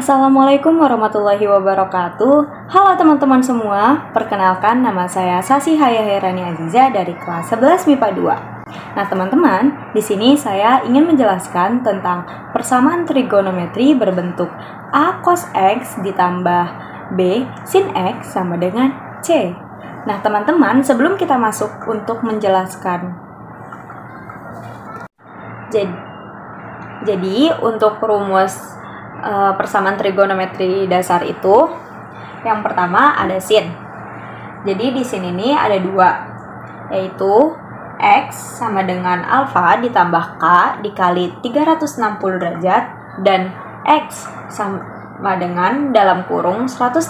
Assalamualaikum warahmatullahi wabarakatuh. Halo teman-teman semua, perkenalkan nama saya Sasi Hayaherani Aziza dari kelas 11 MIPA 2. Nah teman-teman, di sini saya ingin menjelaskan tentang persamaan trigonometri berbentuk A cos X ditambah B sin X sama dengan C. Nah teman-teman, sebelum kita masuk untuk menjelaskan, jadi untuk rumus persamaan trigonometri dasar itu, yang pertama ada sin. Jadi di sini nih ada dua, yaitu X sama dengan alfa ditambah K dikali 360 derajat dan X sama dengan dalam kurung 180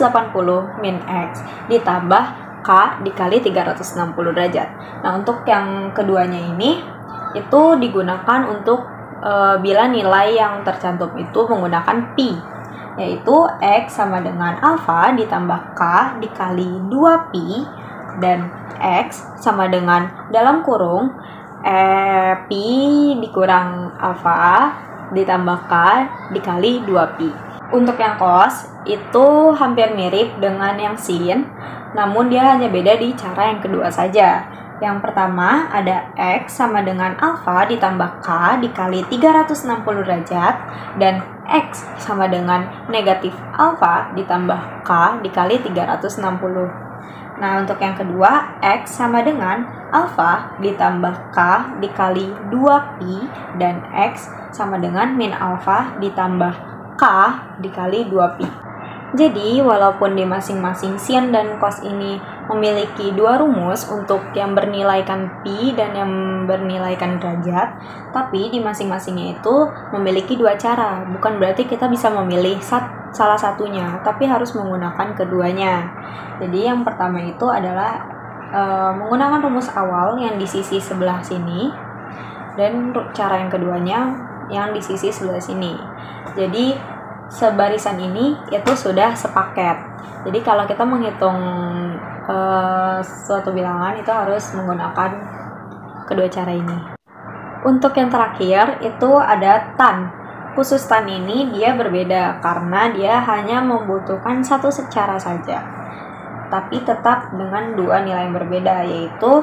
min X ditambah K dikali 360 derajat. Nah untuk yang keduanya ini itu digunakan untuk bila nilai yang tercantum itu menggunakan pi, yaitu X sama dengan alfa ditambah K dikali 2pi dan X sama dengan dalam kurung pi dikurang alfa ditambah K dikali 2pi. Untuk yang cos itu hampir mirip dengan yang sin, namun dia hanya beda di cara yang kedua saja. Yang pertama ada X sama dengan alfa ditambah K dikali 360 derajat dan X sama dengan negatif alfa ditambah K dikali 360. Nah untuk yang kedua, X sama dengan alfa ditambah K dikali 2pi dan X sama dengan min alfa ditambah K dikali 2pi. Jadi, walaupun di masing-masing sin dan cos ini memiliki dua rumus untuk yang bernilaikan pi dan yang bernilaikan derajat, tapi di masing-masingnya itu memiliki dua cara. Bukan berarti kita bisa memilih salah satunya, tapi harus menggunakan keduanya. Jadi, yang pertama itu adalah menggunakan rumus awal yang di sisi sebelah sini, dan cara yang keduanya yang di sisi sebelah sini. Jadi, sebarisan ini itu sudah sepaket. Jadi kalau kita menghitung suatu bilangan itu harus menggunakan kedua cara ini. Untuk yang terakhir itu ada tan. Khusus tan ini dia berbeda karena dia hanya membutuhkan satu cara saja, tapi tetap dengan dua nilai yang berbeda, yaitu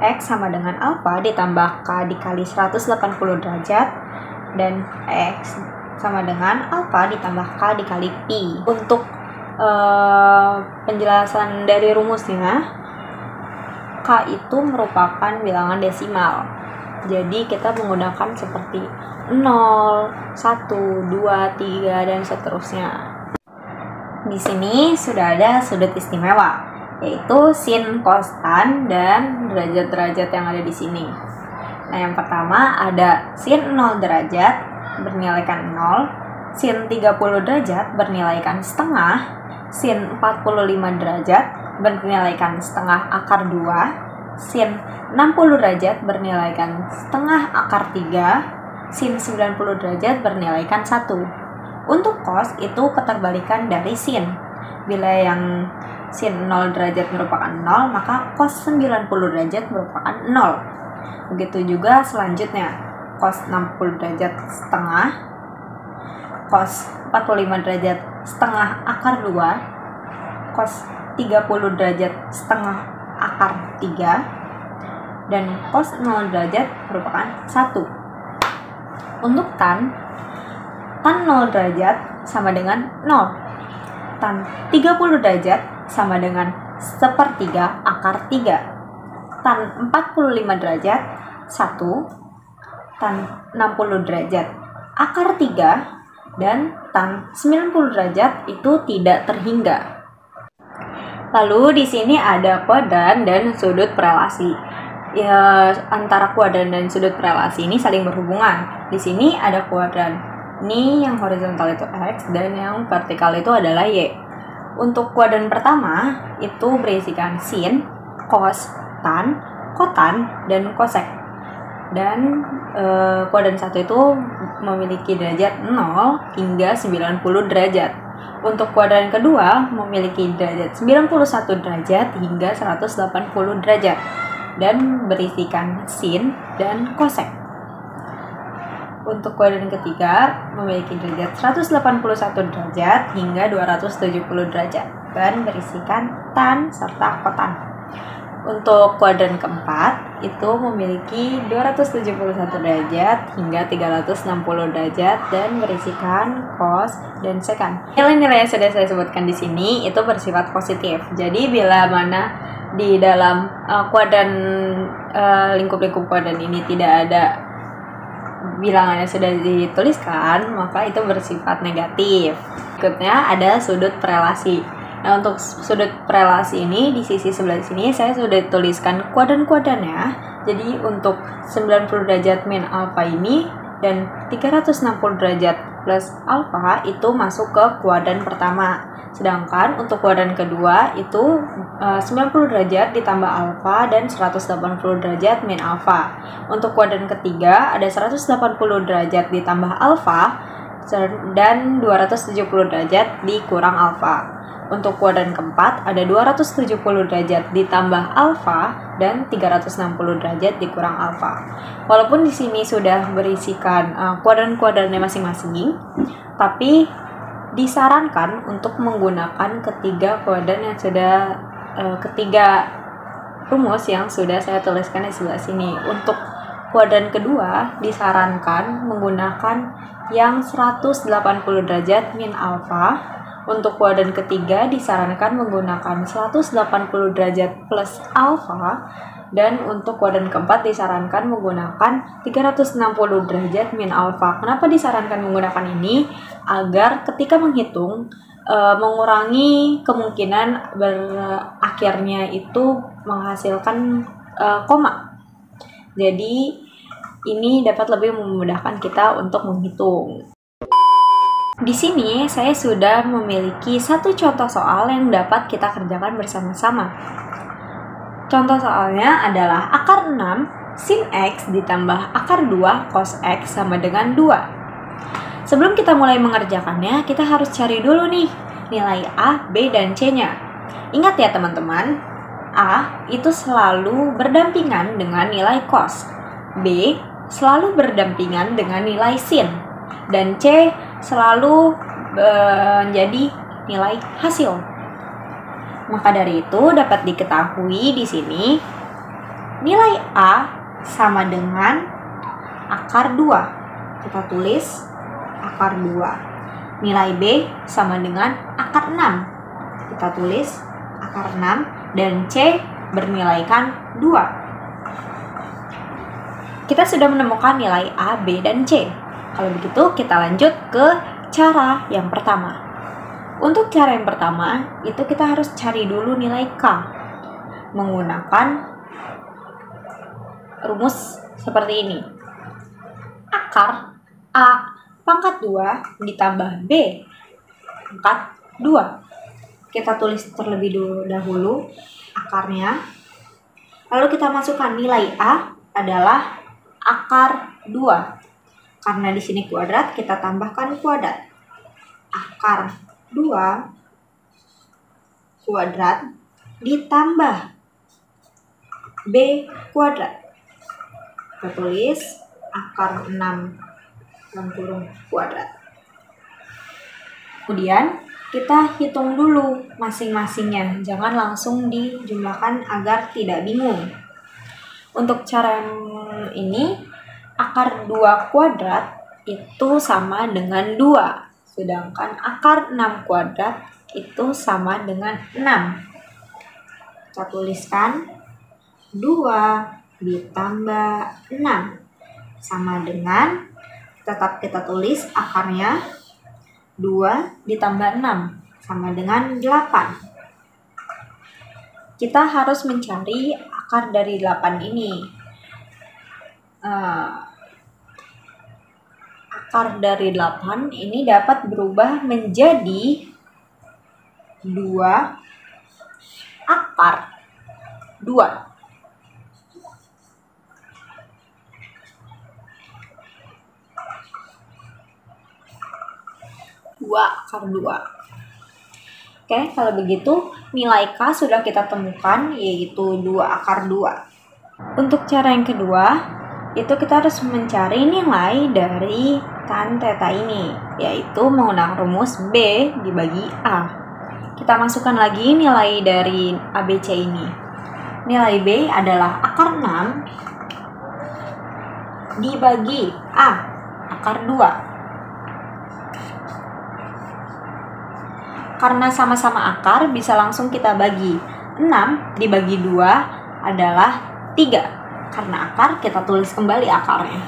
X sama dengan alfa ditambah K dikali 180 derajat dan X sama dengan alfa ditambah K dikali pi. Untuk penjelasan dari rumusnya, K itu merupakan bilangan desimal. Jadi kita menggunakan seperti 0, 1, 2, 3 dan seterusnya. Di sini sudah ada sudut istimewa, yaitu sin, cos, tan dan derajat-derajat yang ada di sini. Nah, yang pertama ada sin 0 derajat bernilaikan 0, sin 30 derajat bernilaikan setengah, sin 45 derajat bernilaikan setengah akar 2, sin 60 derajat bernilaikan setengah akar 3, sin 90 derajat bernilaikan 1. Untuk cos itu keterbalikan dari sin. Bila yang sin 0 derajat merupakan 0, maka cos 90 derajat merupakan 0. Begitu juga selanjutnya, cos 60 derajat setengah, cos 45 derajat setengah akar 2, cos 30 derajat setengah akar 3, dan cos 0 derajat merupakan 1. Untuk tan 0 derajat sama dengan 0. Tan 30 derajat sama dengan 1/3 akar 3. Tan 45 derajat 1, tan 60 derajat akar 3, dan tan 90 derajat itu tidak terhingga. Lalu di sini ada kuadran dan sudut prelasi. Ya, antara kuadran dan sudut prelasi ini saling berhubungan. Di sini ada kuadran. Ini yang horizontal itu X dan yang vertikal itu adalah Y. Untuk kuadran pertama itu berisikan sin, cos, tan, kotan, dan kosek. Dan kuadran 1 itu memiliki derajat 0 hingga 90 derajat. Untuk kuadran kedua memiliki derajat 91 derajat hingga 180 derajat dan berisikan sin dan kosek. Untuk kuadran ketiga memiliki derajat 181 derajat hingga 270 derajat dan berisikan tan serta kotan. Untuk kuadran keempat itu memiliki 271 derajat hingga 360 derajat dan berisikan cos dan sekan. Nilai-nilai yang sudah saya sebutkan di sini itu bersifat positif. Jadi bila mana di dalam kuadran lingkup-lingkup kuadran ini tidak ada bilangannya sudah dituliskan, maka itu bersifat negatif. Berikutnya ada sudut prelasi. Nah, untuk sudut prelasi ini di sisi sebelah sini saya sudah tuliskan kuadran-kuadrannya. Jadi untuk 90 derajat min alfa ini dan 360 derajat plus alfa itu masuk ke kuadran pertama. Sedangkan untuk kuadran kedua itu 90 derajat ditambah alfa dan 180 derajat min alfa. Untuk kuadran ketiga ada 180 derajat ditambah alfa dan 270 derajat dikurang alfa. Untuk kuadran keempat ada 270 derajat ditambah alfa dan 360 derajat dikurang alfa. Walaupun di sini sudah berisikan kuadran-kuadrannya masing-masing, tapi disarankan untuk menggunakan ketiga kuadran yang sudah ketiga rumus yang sudah saya tuliskan di sebelah sini. Untuk kuadran kedua disarankan menggunakan yang 180 derajat min alfa. Untuk kuadran ketiga disarankan menggunakan 180 derajat plus alfa. Dan untuk kuadran keempat disarankan menggunakan 360 derajat min alfa. Kenapa disarankan menggunakan ini? Agar ketika menghitung mengurangi kemungkinan berakhirnya itu menghasilkan koma. Jadi ini dapat lebih memudahkan kita untuk menghitung. Di sini saya sudah memiliki satu contoh soal yang dapat kita kerjakan bersama-sama. Contoh soalnya adalah akar 6 sin X ditambah akar 2 cos X sama dengan 2. Sebelum kita mulai mengerjakannya, kita harus cari dulu nih nilai A, B, dan C-nya. Ingat ya teman-teman, A itu selalu berdampingan dengan nilai cos, B selalu berdampingan dengan nilai sin, dan C selalu menjadi nilai hasil. Maka dari itu dapat diketahui di sini nilai A sama dengan akar 2. Kita tulis akar 2. Nilai B sama dengan akar 6. Kita tulis akar 6 dan C bernilaikan 2. Kita sudah menemukan nilai A, B, dan C. Kalau begitu kita lanjut ke cara yang pertama. Untuk cara yang pertama, itu kita harus cari dulu nilai K menggunakan rumus seperti ini. Akar A pangkat 2 ditambah B pangkat 2. Kita tulis terlebih dahulu akarnya. Lalu kita masukkan nilai A adalah akar 2. Karena di sini kuadrat, kita tambahkan kuadrat. Akar 2 kuadrat ditambah B kuadrat. Kita tulis akar 6 dalam kurung kuadrat. Kemudian kita hitung dulu masing-masingnya. Jangan langsung dijumlahkan agar tidak bingung. Untuk cara ini, akar 2 kuadrat itu sama dengan 2. Sedangkan akar 6 kuadrat itu sama dengan 6. Kita tuliskan 2 ditambah 6 sama dengan, tetap kita tulis akarnya 2 ditambah 6 sama dengan 8. Kita harus mencari akar dari 8 ini. Akar dari 8 ini dapat berubah menjadi 2 akar 2. Akar 2. Oke, kalau begitu nilai K sudah kita temukan, yaitu 2 akar 2. Untuk cara yang kedua, itu kita harus mencari nilai dari tan theta ini, yaitu menggunakan rumus B dibagi A. Kita masukkan lagi nilai dari ABC ini. Nilai B adalah akar 6 dibagi A, akar 2. Karena sama-sama akar, bisa langsung kita bagi. 6 dibagi 2 adalah 3. Karena akar, kita tulis kembali akarnya.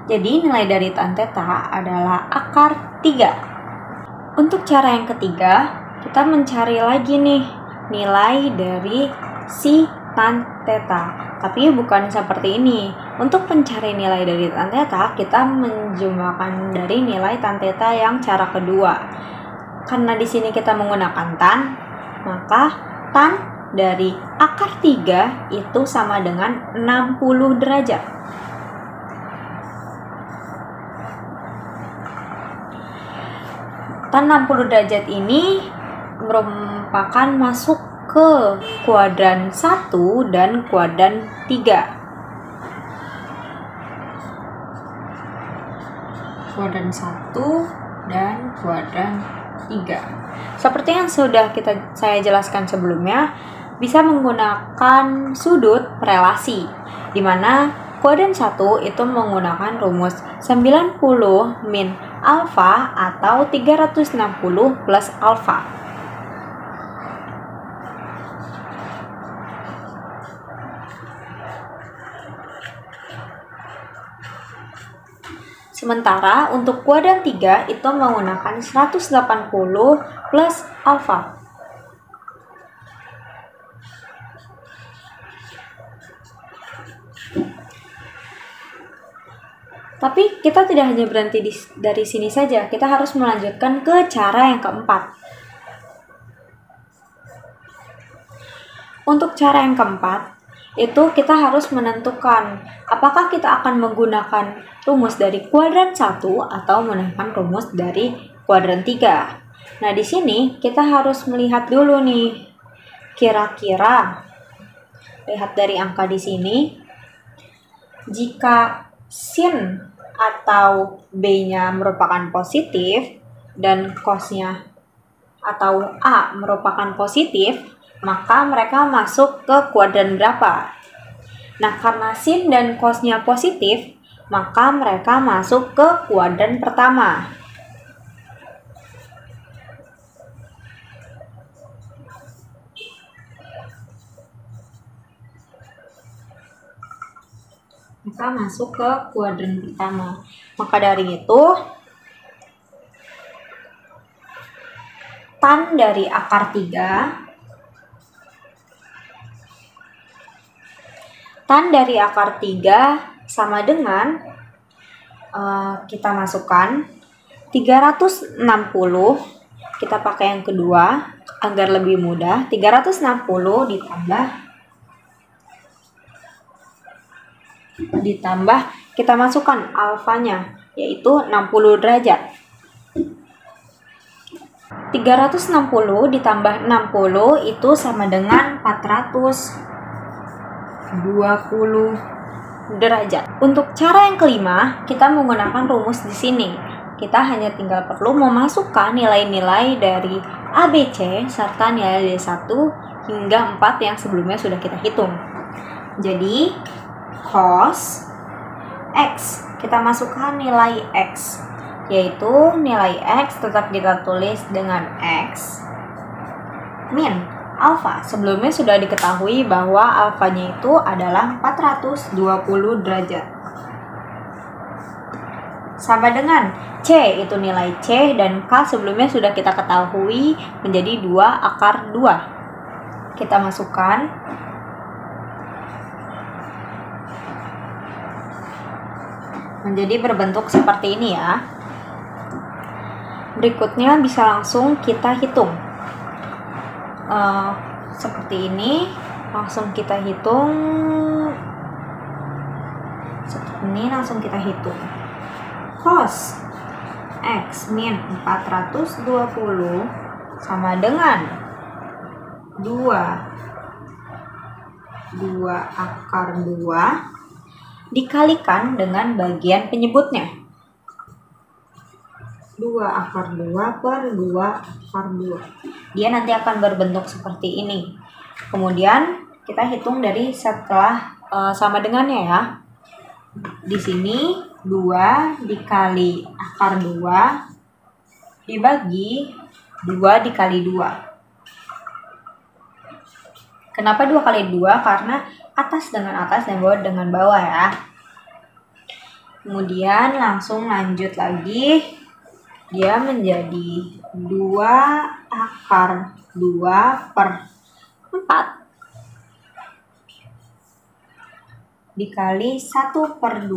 Jadi nilai dari tan theta adalah akar 3. Untuk cara yang ketiga, kita mencari lagi nih nilai dari si tan theta. Tapi bukan seperti ini. Untuk mencari nilai dari tan theta, kita menjumlahkan dari nilai tan theta yang cara kedua. Karena di sini kita menggunakan tan, maka tan dari akar 3 itu sama dengan 60 derajat. Tan 60 derajat ini merupakan masuk ke kuadran 1 dan kuadran 3. Kuadran 1 dan kuadran 3. Seperti yang sudah saya jelaskan sebelumnya, bisa menggunakan sudut relasi, di mana kuadran 1 itu menggunakan rumus 90 min alfa atau 360 plus alfa. Sementara untuk kuadran 3 itu menggunakan 180 plus alfa. Tapi kita tidak hanya berhenti dari sini saja, kita harus melanjutkan ke cara yang keempat. Untuk cara yang keempat, itu kita harus menentukan apakah kita akan menggunakan rumus dari kuadran 1 atau menggunakan rumus dari kuadran 3. Nah, di sini kita harus melihat dulu nih, kira-kira lihat dari angka di sini, jika sin atau B-nya merupakan positif dan cos-nya atau A merupakan positif, maka mereka masuk ke kuadran berapa? Nah, karena sin dan cos-nya positif, maka mereka masuk ke kuadran pertama. Maka masuk ke kuadran pertama. Maka dari itu, tan dari akar 3 sama dengan kita masukkan 360, kita pakai yang kedua agar lebih mudah. 360 ditambah kita masukkan alfanya, yaitu 60 derajat. 360 ditambah 60 itu sama dengan 420 derajat. Untuk cara yang kelima, kita menggunakan rumus di sini. Kita hanya tinggal perlu memasukkan nilai-nilai dari ABC serta nilai dari 1 hingga 4 yang sebelumnya sudah kita hitung. Jadi, cos X, kita masukkan nilai X, yaitu nilai X tetap kita tulis dengan X min alfa. Sebelumnya sudah diketahui bahwa alfanya itu adalah 420 derajat. Sama dengan C, itu nilai C, dan K sebelumnya sudah kita ketahui menjadi 2 akar 2. Kita masukkan. Menjadi berbentuk seperti ini ya. Berikutnya bisa langsung kita hitung. Seperti ini, langsung kita hitung. Seperti ini langsung kita hitung. Cos X min 420 sama dengan 2 2 akar 2 dikalikan dengan bagian penyebutnya. 2 akar 2 per 2 akar 2. Dia nanti akan berbentuk seperti ini. Kemudian kita hitung dari setelah sama dengannya ya. Di sini 2 dikali akar 2 dibagi 2 dikali 2. Kenapa 2 kali 2? Karena atas dengan atas dan bawah dengan bawah ya. Kemudian langsung lanjut lagi. Dia menjadi 2 akar 2 per 4 dikali 1 per 2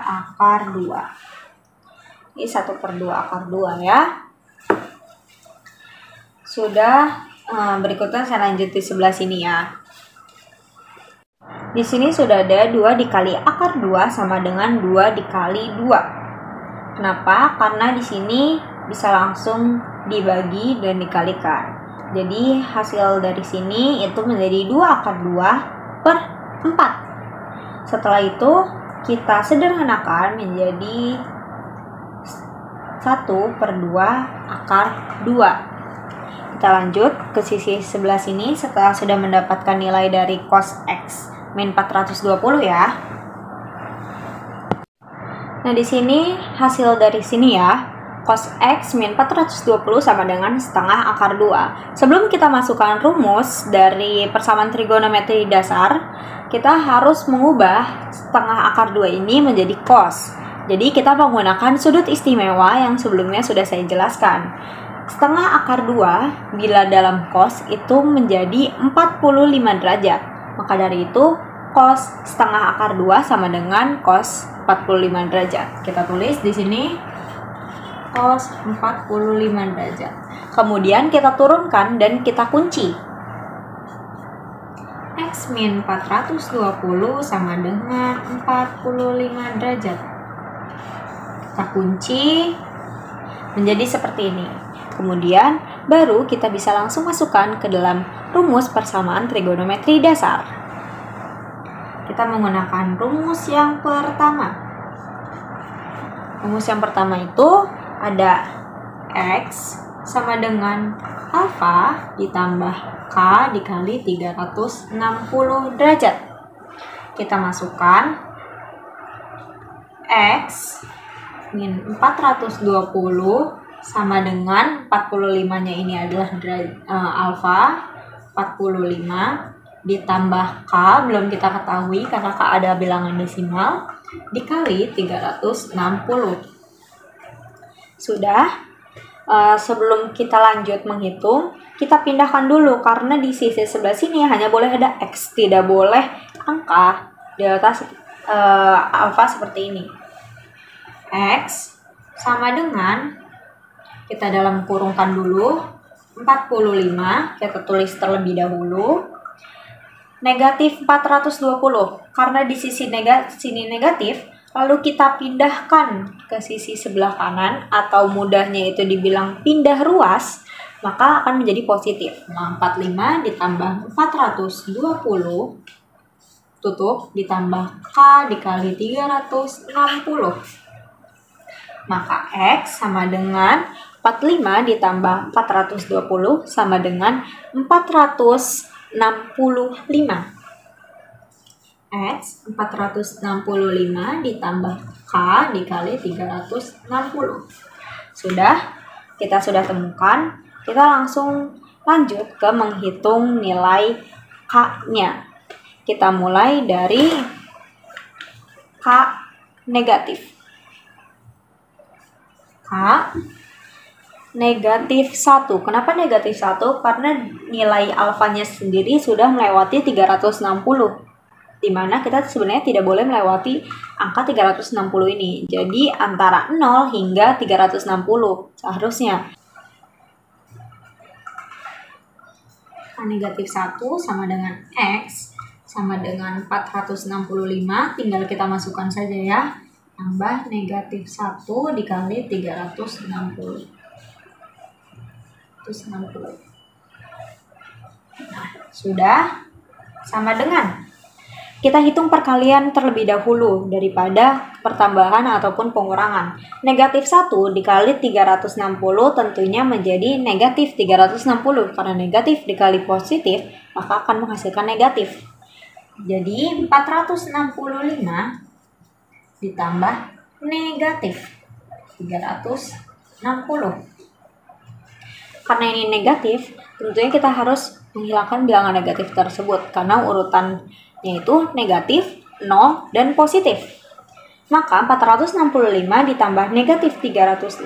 akar 2. Ini 1 per 2 akar 2 ya. Sudah. Berikutnya saya lanjut di sebelah sini ya. Di sini sudah ada 2 dikali akar 2 sama dengan 2 dikali 2. Kenapa? Karena di sini bisa langsung dibagi dan dikalikan. Jadi hasil dari sini itu menjadi 2 akar 2 per 4. Setelah itu kita sederhanakan menjadi 1 per 2 akar 2. Kita lanjut ke sisi sebelah sini setelah sudah mendapatkan nilai dari cos X min 420 ya. Nah, di sini hasil dari sini ya, cos X min 420 sama dengan setengah akar 2. Sebelum kita masukkan rumus dari persamaan trigonometri dasar, kita harus mengubah setengah akar 2 ini menjadi cos. Jadi kita menggunakan sudut istimewa yang sebelumnya sudah saya jelaskan. Setengah akar 2 bila dalam cos itu menjadi 45 derajat. Maka dari itu cos setengah akar 2 sama dengan cos 45 derajat. Kita tulis di sini cos 45 derajat. Kemudian kita turunkan dan kita kunci. X min 420 sama dengan 45 derajat. Kita kunci menjadi seperti ini. Kemudian baru kita bisa langsung masukkan ke dalam rumus persamaan trigonometri dasar. Kita menggunakan rumus yang pertama. Rumus yang pertama itu ada X sama dengan alfa ditambah K dikali 360 derajat. Kita masukkan X min 420 sama dengan 45-nya ini adalah alfa 45 ditambah K belum kita ketahui karena K ada bilangan desimal dikali 360. Sudah. Sebelum kita lanjut menghitung, kita pindahkan dulu karena di sisi sebelah sini hanya boleh ada X, tidak boleh angka delta alfa seperti ini. X sama dengan, kita dalam kurungkan dulu 45, kita tulis terlebih dahulu negatif 420 karena di sini negatif, lalu kita pindahkan ke sisi sebelah kanan atau mudahnya itu dibilang pindah ruas, maka akan menjadi positif. Nah, 45 ditambah 420 tutup ditambah K dikali 360, maka X sama dengan 45 ditambah 420 sama dengan 465. X 465 ditambah K dikali 360. Sudah, kita sudah temukan. Kita langsung lanjut ke menghitung nilai K-nya. Kita mulai dari K negatif. K negatif 1. Kenapa negatif 1? Karena nilai alfanya sendiri sudah melewati 360. Dimana kita sebenarnya tidak boleh melewati angka 360 ini. Jadi antara 0 hingga 360 seharusnya. K negatif 1 sama dengan X sama dengan 465. Tinggal kita masukkan saja ya. Tambah negatif 1 dikali 360. Nah, sudah sama dengan Kita hitung perkalian terlebih dahulu daripada pertambahan ataupun pengurangan. Negatif 1 dikali 360 tentunya menjadi negatif 360. Karena negatif dikali positif, maka akan menghasilkan negatif. Jadi 465 ditambah negatif 360. Karena ini negatif, tentunya kita harus menghilangkan bilangan negatif tersebut karena urutannya itu negatif, 0, dan positif. Maka 465 ditambah negatif 360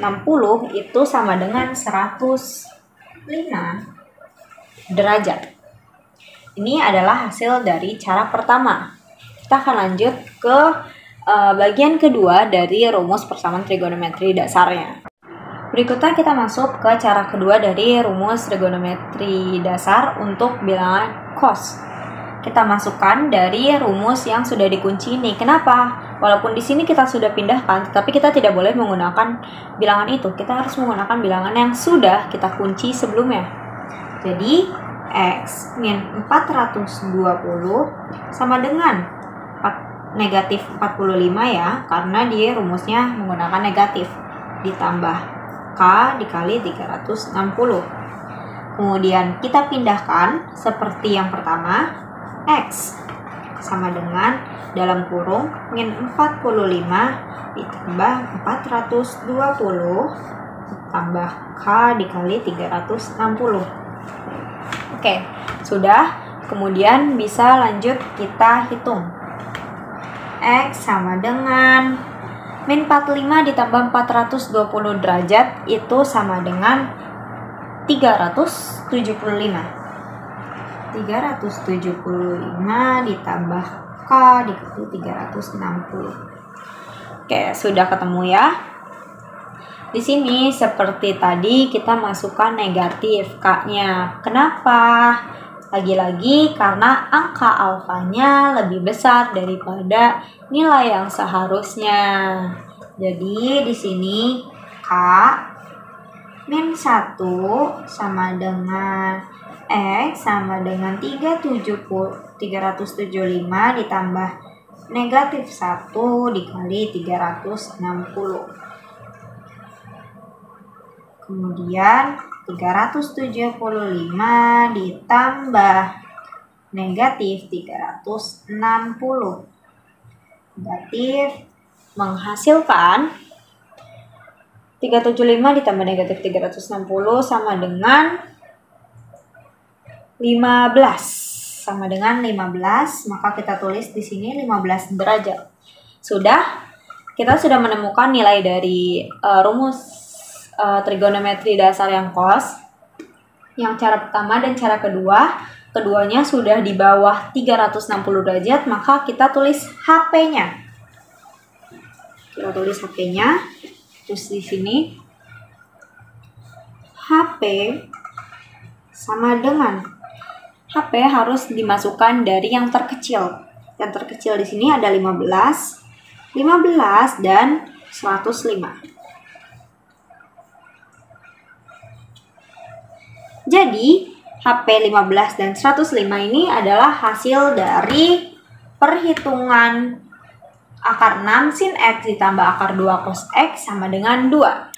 itu sama dengan 105 derajat. Ini adalah hasil dari cara pertama. Kita akan lanjut ke bagian kedua dari rumus persamaan trigonometri dasarnya. Berikutnya kita masuk ke cara kedua dari rumus trigonometri dasar untuk bilangan cos. Kita masukkan dari rumus yang sudah dikunci ini. Kenapa? Walaupun di sini kita sudah pindahkan, tapi kita tidak boleh menggunakan bilangan itu. Kita harus menggunakan bilangan yang sudah kita kunci sebelumnya. Jadi, X min 420 sama dengan negatif 45 ya, karena dia rumusnya menggunakan negatif. Ditambah K dikali 360. Kemudian kita pindahkan seperti yang pertama. X sama dengan dalam kurung min 45 ditambah 420 tambah K dikali 360. Oke, sudah. Kemudian bisa lanjut kita hitung. X sama dengan min 45 ditambah 420 derajat itu sama dengan 375. 375 ditambah K dikali 360. Oke, sudah ketemu ya. Di sini seperti tadi kita masukkan negatif K-nya. Kenapa? Lagi-lagi karena angka alfanya lebih besar daripada nilai yang seharusnya. Jadi di sini K min 1 sama dengan X sama dengan 375 ditambah negatif 1 dikali 360. Kemudian 375 ditambah negatif 360. Negatif menghasilkan 375 ditambah negatif 360 sama dengan 15. Sama dengan 15, maka kita tulis di sini 15 derajat. Kita sudah menemukan nilai dari rumus trigonometri dasar yang cos. Yang cara pertama dan cara kedua, keduanya sudah di bawah 360 derajat, maka kita tulis HP-nya. Kita tulis HP-nya. Terus di sini HP sama dengan HP harus dimasukkan dari yang terkecil. Yang terkecil di sini ada 15 dan 105. Jadi, HP 15 dan 105 ini adalah hasil dari perhitungan akar 6 sin X ditambah akar 2 cos X sama dengan 2.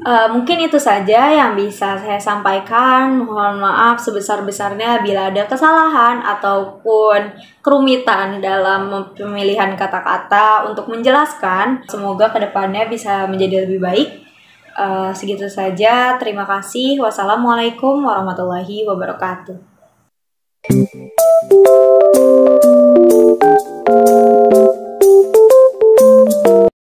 Mungkin itu saja yang bisa saya sampaikan. Mohon maaf sebesar-besarnya bila ada kesalahan ataupun kerumitan dalam pemilihan kata-kata untuk menjelaskan. Semoga kedepannya bisa menjadi lebih baik. Segitu saja. Terima kasih. Wassalamualaikum warahmatullahi wabarakatuh.